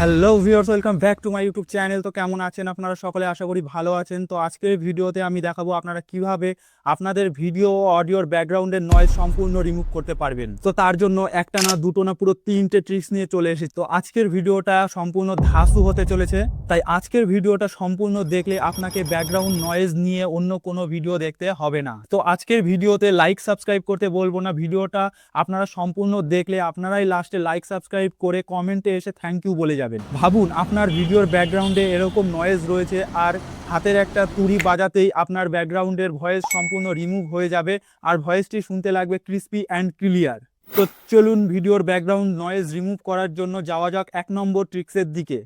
Hello viewers, welcome back to my YouTube channel. তো কেমন আছেন আপনারা সকলে? আশা করি ভালো আছেন। তো আজকের ভিডিওতে আমি দেখাবো আপনারা কিভাবে আপনাদের ভিডিও ও অডিওর ব্যাকগ্রাউন্ডের নয়েজ সম্পূর্ণ রিমুভ করতে পারবেন। তো তার জন্য একটা না দুটো না পুরো 3টে ট্রিক্স নিয়ে চলে এসেছি। তো আজকের ভিডিওটা সম্পূর্ণ ধাসু হতে চলেছে, তাই আজকের ভিডিওটা সম্পূর্ণ দেখলে আপনাকে ব্যাকগ্রাউন্ড নয়েজ নিয়ে অন্য কোনো ভিডিও দেখতে হবে না। তো আজকের ভিডিওতে লাইক সাবস্ক্রাইব করতে বলবো না, ভিডিওটা আপনারা সম্পূর্ণ দেখলে আপনারাই লাস্টে লাইক সাবস্ক্রাইব করে কমেন্টে এসে থ্যাংক ইউ বলে যাবেন। ভাবুন আপনার ভিডিওর ব্যাকগ্রাউন্ডে এরকম নয়েজ রয়েছে, আর হাতের একটা তুড়ি বাজাতেই আপনার ব্যাকগ্রাউন্ডের ভয়েস সম্পূর্ণ রিমুভ হয়ে যাবে, আর ভয়েসটি শুনতে লাগবে ক্রিস্পি অ্যান্ড ক্লিয়ার। তো চলুন ভিডিওর ব্যাকগ্রাউন্ড নয়েজ রিমুভ করার জন্য যাওয়া যাক 1 নম্বর ট্রিক্সের দিকে।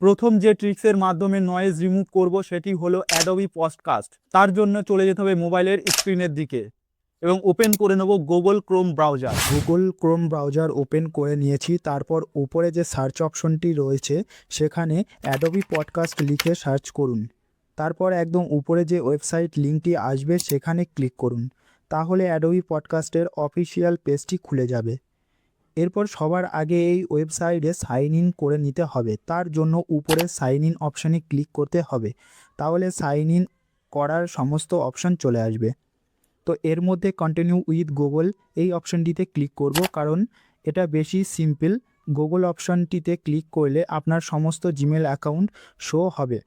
প্রথম যে ট্রিক্সের মাধ্যমে নয়েজ রিমুভ করব সেটি হলো অ্যাডোবি পডকাস্ট। তার জন্য চলে যেতে হবে মোবাইলের স্ক্রিনের দিকে এবং ওপেন করে নেব গুগল ক্রোম ব্রাউজার ওপেন করে নিয়েছি। তারপর উপরে যে সার্চ অপশনটি রয়েছে সেখানে অ্যাডোবি পডকাস্ট লিখে সার্চ করুন। তারপর একদম উপরে যে ওয়েবসাইট লিঙ্কটি আসবে সেখানে ক্লিক করুন, তাহলে অ্যাডোবি পডকাস্টের অফিসিয়াল পেজটি খুলে যাবে। এরপর সবার আগে এই ওয়েবসাইটে সাইন ইন করে নিতে হবে। তার জন্য উপরে সাইন ইন অপশানে ক্লিক করতে হবে, তাহলে সাইন ইন করার সমস্ত অপশান চলে আসবে। তো এর মধ্যে কন্টিনিউ উইথ গুগল এই অপশানটিতে ক্লিক করব, কারণ এটা বেশি সিম্পল। গুগল অপশানটিতে ক্লিক করলে আপনার সমস্ত জিমেল অ্যাকাউন্ট শো হবে।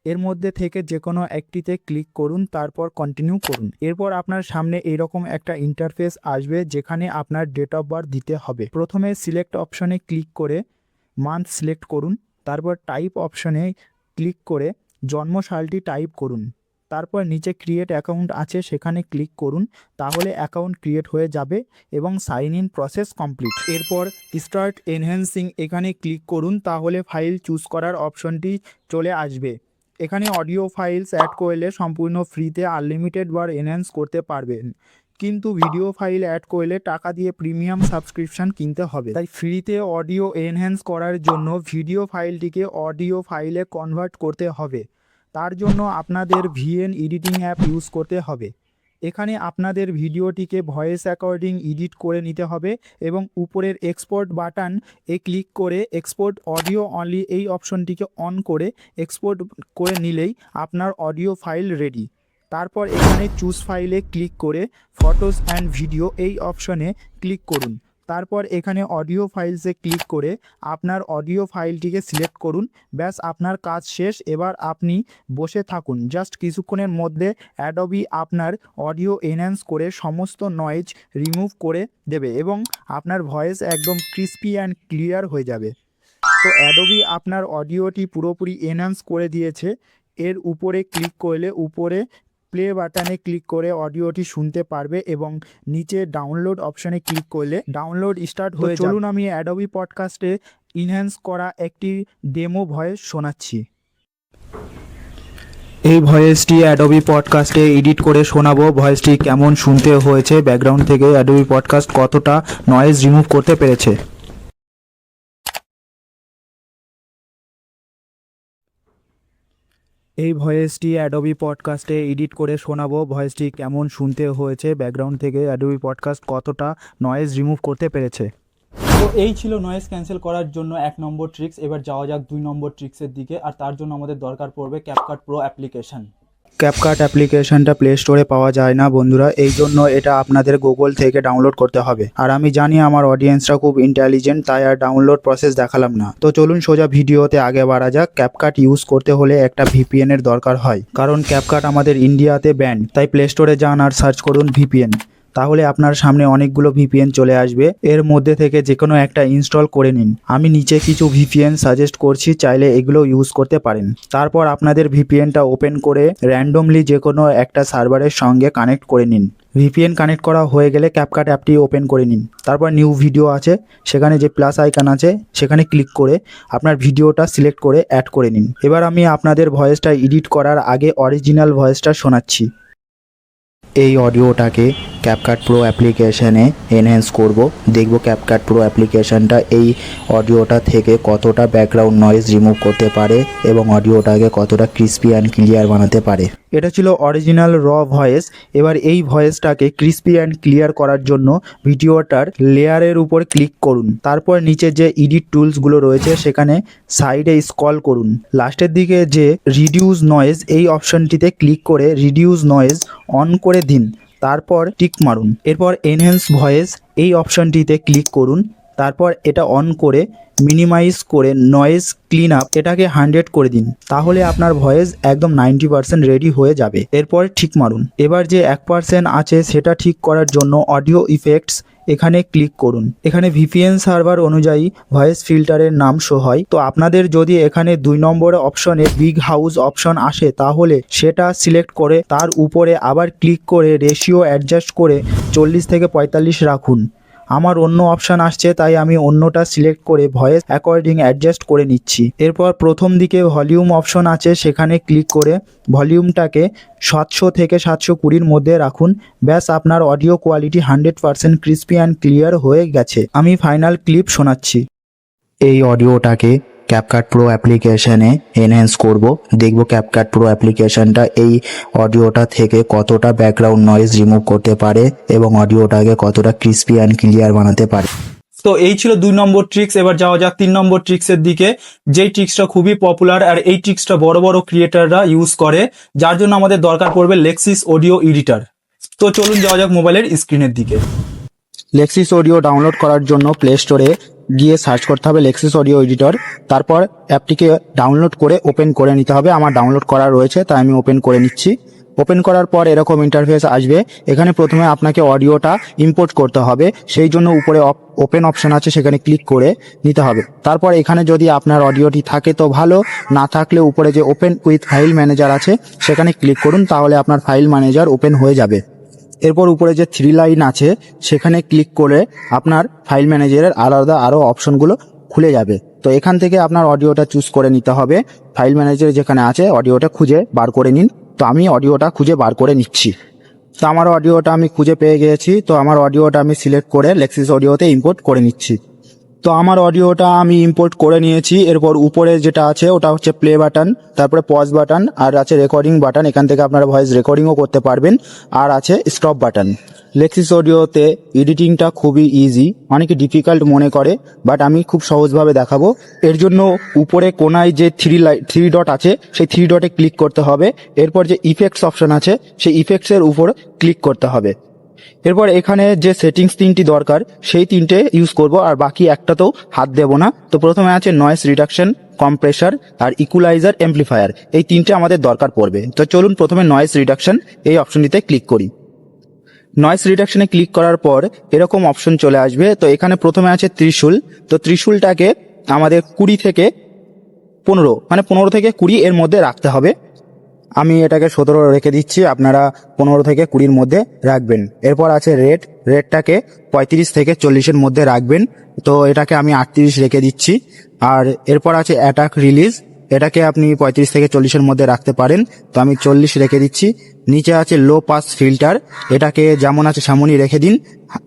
এর মধ্যে থেকে যে কোনো একটিতে ক্লিক করুন, তারপর কন্টিনিউ করুন। এরপর আপনার সামনে এইরকম একটা ইন্টারফেস আসবে যেখানে আপনার ডেট অফ বার্থ দিতে হবে। প্রথমে সিলেক্ট অপশানে ক্লিক করে মান্থ সিলেক্ট করুন, তারপর টাইপ অপশানে ক্লিক করে জন্মসালটি টাইপ করুন। তারপর নিচে ক্রিয়েট অ্যাকাউন্ট আছে সেখানে ক্লিক করুন, তাহলে অ্যাকাউন্ট ক্রিয়েট হয়ে যাবে এবং সাইন ইন প্রসেস কমপ্লিট। এরপর স্টার্ট এনহ্যান্সিং এখানে ক্লিক করুন, তাহলে ফাইল চুজ করার অপশনটি চলে আসবে। এখানে অডিও ফাইলস অ্যাড করলে সম্পূর্ণ ফ্রিতে আনলিমিটেড বার এনহ্যান্স করতে পারবেন, কিন্তু ভিডিও ফাইল অ্যাড করলে টাকা দিয়ে প্রিমিয়াম সাবস্ক্রিপশান কিনতে হবে। তাই ফ্রিতে অডিও এনহ্যান্স করার জন্য ভিডিও ফাইলটিকে অডিও ফাইলে কনভার্ট করতে হবে। তার জন্য আপনাদের ভিএন এডিটিং অ্যাপ ইউজ করতে হবে। এখানে আপনাদের ভিডিওটিকে ভয়েস অ্যাকর্ডিং এডিট করে নিতে হবে এবং উপরের এক্সপোর্ট বাটন ক্লিক করে এক্সপোর্ট অডিও অনলি এই অপশনটিকে অন করে এক্সপোর্ট করে নিলেই আপনার অডিও ফাইল রেডি। তারপর এখানে চুজ ফাইলে ক্লিক করে ফটোস অ্যান্ড ভিডিও এই অপশনে ক্লিক করুন। তারপর এখানে অডিও ফাইলসে ক্লিক করে আপনার অডিও ফাইলটিকে সিলেক্ট করুন। ব্যাস, আপনার কাজ শেষ। এবার আপনি বসে থাকুন, জাস্ট কিছুক্ষণের মধ্যে অ্যাডোবি আপনার অডিও এনহ্যান্স করে সমস্ত নয়েজ রিমুভ করে দেবে এবং আপনার ভয়েস একদম ক্রিস্পি অ্যান্ড ক্লিয়ার হয়ে যাবে। তো অ্যাডোবি আপনার অডিওটি পুরোপুরি এনহ্যান্স করে দিয়েছে। এর উপরে ক্লিক করলে উপরে প্লে বাটনে ক্লিক করে অডিওটি শুনতে পারবে এবং নিচে ডাউনলোড অপশানে ক্লিক করলে ডাউনলোড স্টার্ট হয়ে যাবে। চলুন আমি অ্যাডোবি পডকাস্টে ইনহ্যান্স করা একটি ডেমো ভয়েস শোনাচ্ছি। এই ভয়েসটি অ্যাডোবি পডকাস্টে এডিট করে শোনাবো। ভয়েসটি কেমন শুনতে হয়েছে, ব্যাকগ্রাউন্ড থেকে অ্যাডোবি পডকাস্ট কতটা নয়েজ রিমুভ করতে পেরেছে। এই ভয়েসটি অ্যাডোবি পডকাস্টে এডিট করে শোনাবো। ভয়েসটি কেমন শুনতে হয়েছে, ব্যাকগ্রাউন্ড থেকে অ্যাডোবি পডকাস্ট কতটা নয়েজ রিমুভ করতে পেরেছে। তো এই ছিল নয়েজ ক্যান্সেল করার জন্য 1 নম্বর ট্রিক্স। এবার যাওয়া যাক 2 নম্বর ট্রিক্সের দিকে, আর তার জন্য আমাদের দরকার পড়বে ক্যাপকাট প্রো অ্যাপ্লিকেশন। ক্যাপকাট অ্যাপ্লিকেশনটা প্লে স্টোরে পাওয়া যায় না বন্ধুরা, এই জন্য এটা আপনাদের গুগল থেকে ডাউনলোড করতে হবে। আর আমি জানি আমার অডিয়েন্সরা খুব ইন্টেলিজেন্ট, তাই আর ডাউনলোড প্রসেস দেখালাম না। তো চলুন সোজা ভিডিওতে আগে বাড়া যাক। ক্যাপকাট ইউজ করতে হলে একটা ভিপিএন এর দরকার হয়, কারণ ক্যাপকাট আমাদের ইন্ডিয়াতে ব্যান্ড। তাই প্লে স্টোরে যান আর সার্চ করুন ভিপিএন, তাহলে আপনার সামনে অনেকগুলো ভিপিএন চলে আসবে। এর মধ্যে থেকে যে কোনো একটা ইনস্টল করে নিন। আমি নিচে কিছু ভিপিএন সাজেস্ট করছি, চাইলে এগুলো ইউজ করতে পারেন। তারপর আপনাদের ভিপিএনটা ওপেন করে র্যান্ডমলি যে কোনো একটা সার্ভারের সঙ্গে কানেক্ট করে নিন। ভিপিএন কানেক্ট করা হয়ে গেলে ক্যাপকাট অ্যাপটি ওপেন করে নিন। তারপর নিউ ভিডিও আছে, সেখানে যে প্লাস আইকন আছে সেখানে ক্লিক করে আপনার ভিডিওটা সিলেক্ট করে অ্যাড করে নিন। এবার আমি আপনাদের ভয়েসটা এডিট করার আগে অরিজিনাল ভয়েসটা শোনাচ্ছি। এই অডিওটাকে ক্যাপকাট প্রো অ্যাপ্লিকেশানে এনহ্যান্স করব, দেখব ক্যাপকাট প্রো অ্যাপ্লিকেশানটা এই অডিওটা থেকে কতটা ব্যাকগ্রাউন্ড নয়েজ রিমুভ করতে পারে এবং অডিওটাকে কতটা ক্রিস্পি অ্যান্ড ক্লিয়ার বানাতে পারে। এটা ছিল অরিজিনাল র ভয়েস। এবার এই ভয়েসটাকে ক্রিস্পি অ্যান্ড ক্লিয়ার করার জন্য ভিডিওটার লেয়ারের উপর ক্লিক করুন, তারপর নিচে যে এডিট টুলসগুলো রয়েছে সেখানে সাইডে স্ক্রল করুন, লাস্টের দিকে যে রিডিউস নয়েজ এই অপশনটিতে ক্লিক করে রিডিউস নয়েজ অন করে দিন, তারপর টিক মারুন। এরপর এনহ্যান্স ভয়েস এই অপশনটিতে ক্লিক করুন, তারপর এটা অন করে মিনিমাইজ করে নয়েজ ক্লিন আপ এটাকে 100 করে দিন, তাহলে আপনার ভয়েস একদম 90% রেডি হয়ে যাবে। এরপর ঠিক মারুন। এবার যে 1% আছে সেটা ঠিক করার জন্য অডিও ইফেক্টস এখানে ক্লিক করুন। এখানে ভিপিএন সার্ভার অনুযায়ী ভয়েস ফিল্টারের নাম শো হয়। তো আপনাদের যদি এখানে 2 নম্বর অপশনে বিগ হাউস অপশন আসে তাহলে সেটা সিলেক্ট করে তার উপরে আবার ক্লিক করে রেশিও অ্যাডজাস্ট করে 40 থেকে 45 রাখুন। আমার অন্য অপশান আসছে তাই আমি অন্যটা সিলেক্ট করে ভয়েস অ্যাকর্ডিং অ্যাডজাস্ট করে নিচ্ছি। এরপর প্রথম দিকে ভলিউম অপশন আছে সেখানে ক্লিক করে ভলিউমটাকে 700 থেকে 720-র মধ্যে রাখুন। ব্যাস, আপনার audio quality 100% crispy and clear হয়ে গেছে। আমি ফাইনাল ক্লিপ শোনাচ্ছি। এই অডিওটাকে ক্যাপকাট প্রো অ্যাপ্লিকেশানে এনহ্যান্স করব, দেখব ক্যাপকাট প্রো অ্যাপ্লিকেশানটা এই অডিওটা থেকে কতটা ব্যাকগ্রাউন্ড নয়েজ রিমুভ করতে পারে এবং অডিওটাকে কতটা ক্রিস্পি অ্যান্ড ক্লিয়ার বানাতে পারে। তো এই ছিল 2 নম্বর ট্রিক্স। এবার যাওয়া যাক 3 নম্বর ট্রিক্সের দিকে, যেই ট্রিক্সটা খুবই পপুলার আর এই ট্রিক্সটা বড় বড় ক্রিয়েটাররা ইউজ করে, যার জন্য আমাদের দরকার পড়বে লেক্সিস অডিও এডিটর। তো চলুন যাওয়া যাক মোবাইলের স্ক্রিনের দিকে। লেক্সিস অডিও ডাউনলোড করার জন্য প্লে স্টোরে গিয়ে সার্চ করতে হবে লেক্সিস অডিও এডিটর, তারপর অ্যাপটিকে ডাউনলোড করে ওপেন করে নিতে হবে। আমার ডাউনলোড করা রয়েছে তাই আমি ওপেন করে নিচ্ছি। ওপেন করার পর এরকম ইন্টারফেস আসবে। এখানে প্রথমে আপনাকে অডিওটা ইম্পোর্ট করতে হবে, সেই জন্য উপরে ওপেন অপশন আছে সেখানে ক্লিক করে নিতে হবে। তারপর এখানে যদি আপনার অডিওটি থাকে তো ভালো, না থাকলে উপরে যে ওপেন উইথ ফাইল ম্যানেজার আছে সেখানে ক্লিক করুন, তাহলে আপনার ফাইল ম্যানেজার ওপেন হয়ে যাবে। এরপর উপরে যে 3 লাইন আছে সেখানে ক্লিক করে আপনার ফাইল ম্যানেজারের আলাদা আরও অপশনগুলো খুলে যাবে। তো এখান থেকে আপনার অডিওটা চুজ করে নিতে হবে। ফাইল ম্যানেজার যেখানে আছে অডিওটা খুঁজে বার করে নিন। তো আমি অডিওটা খুঁজে বার করে নিচ্ছি। তো আমার অডিওটা আমি খুঁজে পেয়ে গিয়েছি। তো আমার অডিওটা আমি সিলেক্ট করে লেক্সিস অডিওতে ইম্পোর্ট করে নিচ্ছি। তো আমার অডিওটা আমি ইম্পোর্ট করে নিয়েছি। এরপর উপরে যেটা আছে ওটা হচ্ছে প্লে বাটন, তারপরে পজ বাটন, আর আছে রেকর্ডিং বাটন। এখান থেকে আপনারা ভয়েস রেকর্ডিংও করতে পারবেন, আর আছে স্টপ বাটন। লেক্সিস অডিওতে এডিটিংটা খুবই ইজি, অনেকে ডিফিকাল্ট মনে করে, বাট আমি খুব সহজভাবে দেখাবো। এর জন্য উপরে কোনায় যে 3 ডট আছে সেই 3 ডটে ক্লিক করতে হবে। এরপর যে ইফেক্টস অপশন আছে সেই ইফেক্টসের উপর ক্লিক করতে হবে। এরপর এখানে যে সেটিংস 3টি দরকার সেই 3টে ইউজ করব, আর বাকি একটাতেও হাত দেব না। তো প্রথমে আছে নয়েজ রিডাকশন, কম্প্রেসার আর ইকুয়ালাইজার, অ্যাম্প্লিফায়ার, এই 3টে আমাদের দরকার পড়বে। তো চলুন প্রথমে নয়েজ রিডাকশন এই অপশনটিতে ক্লিক করি। নয়েজ রিডাকশনে ক্লিক করার পর এরকম অপশন চলে আসবে। তো এখানে প্রথমে আছে ত্রিশূল। তো ত্রিশূলটাকে আমাদের 20 থেকে 15, মানে 15 থেকে 20 এর মধ্যে রাখতে হবে। আমি এটাকে 17 রেখে দিচ্ছি, আপনারা 15 থেকে 20-র মধ্যে রাখবেন। এরপর আছে রেটটাকে 35 থেকে 40-এর মধ্যে রাখবেন। তো এটাকে আমি 38 রেখে দিচ্ছি। আর এরপর আছে অ্যাটাক রিলিজ, এটাকে আপনি 35 থেকে 40-এর মধ্যে রাখতে পারেন। তো আমি 40 রেখে দিচ্ছি। নিচে আছে লো পাস ফিল্টার, এটাকে যেমন আছে সেমনই রেখে দিন,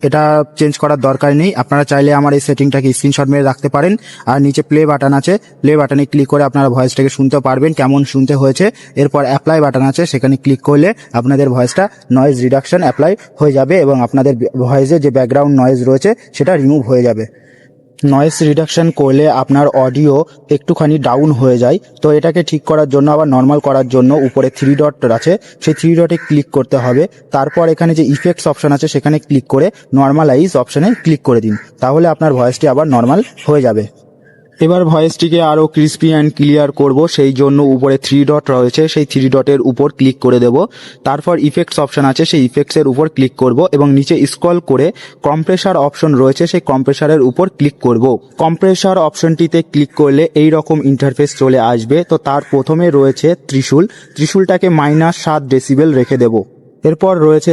এটা চেঞ্জ করার দরকার নেই। আপনারা চাইলে আমার এই সেটিংটাকে স্ক্রিনশট মেরে রাখতে পারেন। আর নিচে প্লে বাটন আছে, প্লে বাটনে ক্লিক করে আপনারা ভয়েসটাকে শুনতে পারবেন কেমন শুনতে হয়েছে। এরপর অ্যাপ্লাই বাটন আছে, সেখানে ক্লিক করলে আপনাদের ভয়েসটা নয়েজ রিডাকশন অ্যাপ্লাই হয়ে যাবে এবং আপনাদের ভয়েসে যে ব্যাকগ্রাউন্ড নয়েজ রয়েছে সেটা রিমুভ হয়ে যাবে। নয়েজ রিডাকশন করলে আপনার অডিও একটুখানি ডাউন হয়ে যায়। তো এটাকে ঠিক করার জন্য আবার নর্মাল করার জন্য উপরে 3 ডট আছে, সেই 3 ডটে ক্লিক করতে হবে। তারপর এখানে যে ইফেক্টস অপশন আছে সেখানে ক্লিক করে নর্মালাইজ অপশনে ক্লিক করে দিন, তাহলে আপনার ভয়েসটি আবার নর্মাল হয়ে যাবে। এবার ভয়েসটিকে আরও ক্রিস্পি অ্যান্ড ক্লিয়ার করব, সেই জন্য উপরে 3 ডট রয়েছে সেই 3 ডটের উপর ক্লিক করে দেব। তারপর ইফেক্টস অপশন আছে, সেই ইফেক্টসের উপর ক্লিক করব এবং নিচে স্ক্রল করে কম্প্রেসার অপশন রয়েছে সেই কম্প্রেসারের উপর ক্লিক করব। কম্প্রেসার অপশনটিতে ক্লিক করলে এই রকম ইন্টারফেস চলে আসবে। তো তার প্রথমে রয়েছে ত্রিশূলটাকে -7 ডেসিবেল রেখে দেব। এরপর রয়েছে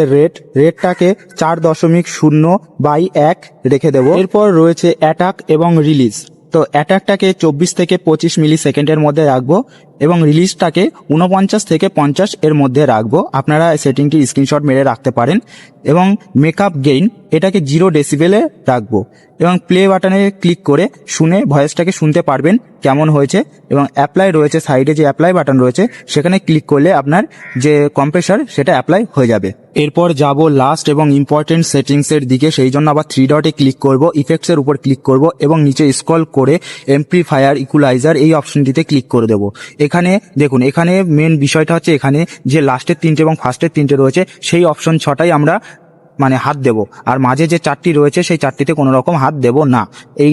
রেটটাকে 4.0/1 রেখে দেব। এরপর রয়েছে অ্যাটাক এবং রিলিজ, তো অ্যাটাকটাকে 24 থেকে 25 মিলি সেকেন্ডের মধ্যে রাখবো এবং রিলিজটাকে 49 থেকে 50 এর মধ্যে রাখবো। আপনারা সেটিংটি স্ক্রিনশট মেরে রাখতে পারেন। এবং মেকআপ গেইন এটাকে 0 ডেসিবেলে রাখবো এবং প্লে বাটনে ক্লিক করে শুনে ভয়েসটাকে শুনতে পারবেন কেমন হয়েছে। এবং অ্যাপ্লাই রয়েছে, সাইডে যে অ্যাপ্লাই বাটন রয়েছে সেখানে ক্লিক করলে আপনার যে কম্প্রেসার সেটা অ্যাপ্লাই হয়ে যাবে। এরপর যাব লাস্ট এবং ইম্পর্টেন্ট সেটিংসের দিকে, সেই জন্য আবার 3 ডটে ক্লিক করব, ইফেক্টসের উপর ক্লিক করব এবং নিচে স্ক্রল করে এমপ্লিফায়ার ইকুয়ালাইজার এই অপশনটিতে ক্লিক করে দেবো। এখানে দেখুন, এখানে মেন বিষয়টা হচ্ছে এখানে যে লাস্টের 3টে এবং ফার্স্টের 3টে রয়েছে সেই অপশন 6টাই আমরা হাত দেব, আর মাঝে যে 4টি রয়েছে সেই 4টিতে কোনো রকম হাত দেব না। এই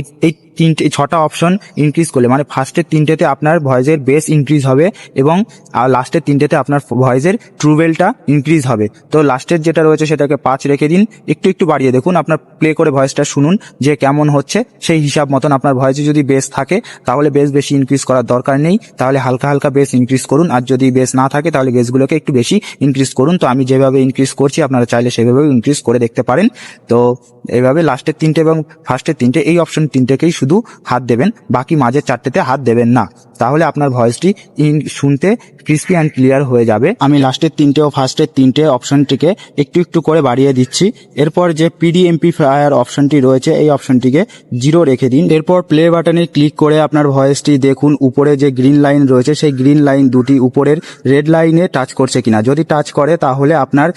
6টা অপশন ইনক্রিজ করলে ফার্স্টের 3টেতে আপনার ভয়েসের বেস ইনক্রিজ হবে এবং লাস্টের 3টেতে আপনার ভয়েসের ট্রুবেলটা ইনক্রিজ হবে। তো লাস্টের যেটা রয়েছে সেটাকে 5 রেখে দিন, একটু বাড়িয়ে দেখুন, আপনার প্লে করে ভয়েসটা শুনুন যে কেমন হচ্ছে। সেই হিসাব মতন আপনার ভয়েসে যদি বেস থাকে তাহলে বেস বেশি ইনক্রিজ করার দরকার নেই, তাহলে হালকা হালকা বেস ইনক্রিজ করুন। আর যদি বেস না থাকে তাহলে বেসগুলোকে একটু বেশি ইনক্রিজ করুন। তো আমি যেভাবে ইনক্রিজ করছি আপনারা চাইলে সেভাবে ইনক্রিজ করে দেখতে পারেন। তো এইভাবে লাস্টের 3টে এবং ফার্স্টের 3টে এই অপশন 3টেকেই শুধু হাত দেবেন, বাকি মাঝের 4টেতে হাত দেবেন না, তাহলে আপনার ভয়েসটি শুনতে ক্রিস্পি অ্যান্ড ক্লিয়ার হয়ে যাবে। আমি লাস্টের 3টে ও ফার্স্টের 3টে অপশনটিকে একটু করে বাড়িয়ে দিচ্ছি। এরপর যে পিডি এমপ্লিফায়ার অপশনটি রয়েছে এই অপশনটিকে 0 রেখে দিন। এরপর প্লে বাটনে ক্লিক করে আপনার ভয়েসটি দেখুন উপরে যে গ্রিন লাইন রয়েছে সেই গ্রিন লাইন দুটি উপরের রেড লাইনে টাচ করছে কিনা। যদি টাচ করে তাহলে আপনার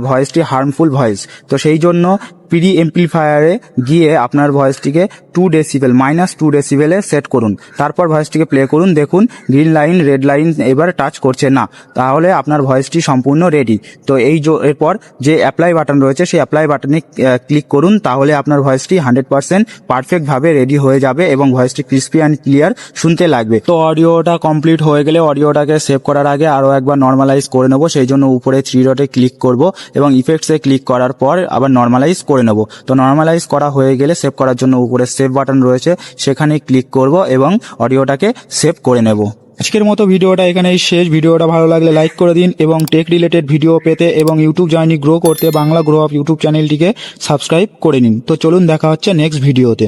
ভয়েসটি হার্মফুল ভয়েস। তো সেই জন্য পিডি এমপ্লিফায়ারে গিয়ে আপনার ভয়েসটিকে 2 ডেসিবেল -2 ডেসিবেলে সেট করুন, তারপর ভয়েসটিকে প্লে করুন। দেখুন গ্রিন লাইন রেড লাইন এবার টাচ করছে না, তাহলে আপনার ভয়েসটি সম্পূর্ণ রেডি। তো এরপর যে অ্যাপ্লাই বাটন রয়েছে সেই অ্যাপ্লাই বাটনে ক্লিক করুন, তাহলে আপনার ভয়েসটি 100% পারফেক্টভাবে রেডি হয়ে যাবে এবং ভয়েসটি ক্রিস্পি অ্যান্ড ক্লিয়ার শুনতে লাগবে। তো অডিওটা কমপ্লিট হয়ে গেলে অডিওটাকে সেভ করার আগে আরও একবার নর্মালাইজ করে নেবো, সেই জন্য উপরে 3 ডটে ক্লিক করব এবং ইফেক্টসে ক্লিক করার পর আবার নর্মালাইজ করে নেব। তো নর্মালাইজ করা হয়ে গেলে সেভ করার জন্য উপরে সেভ বাটন রয়েছে সেখানে ক্লিক করব এবং অডিওটাকে সেভ করে নেব। আজকের মতো ভিডিওটা এখানেই শেষ। ভিডিওটা ভালো লাগলে লাইক করে দিন এবং টেক রিলেটেড ভিডিও পেতে এবং ইউটিউব জার্নি গ্রো করতে বাংলা গ্রো আপ ইউটিউব চ্যানেলটিকে সাবস্ক্রাইব করে নিন। তো চলুন দেখা হচ্ছে নেক্সট ভিডিওতে।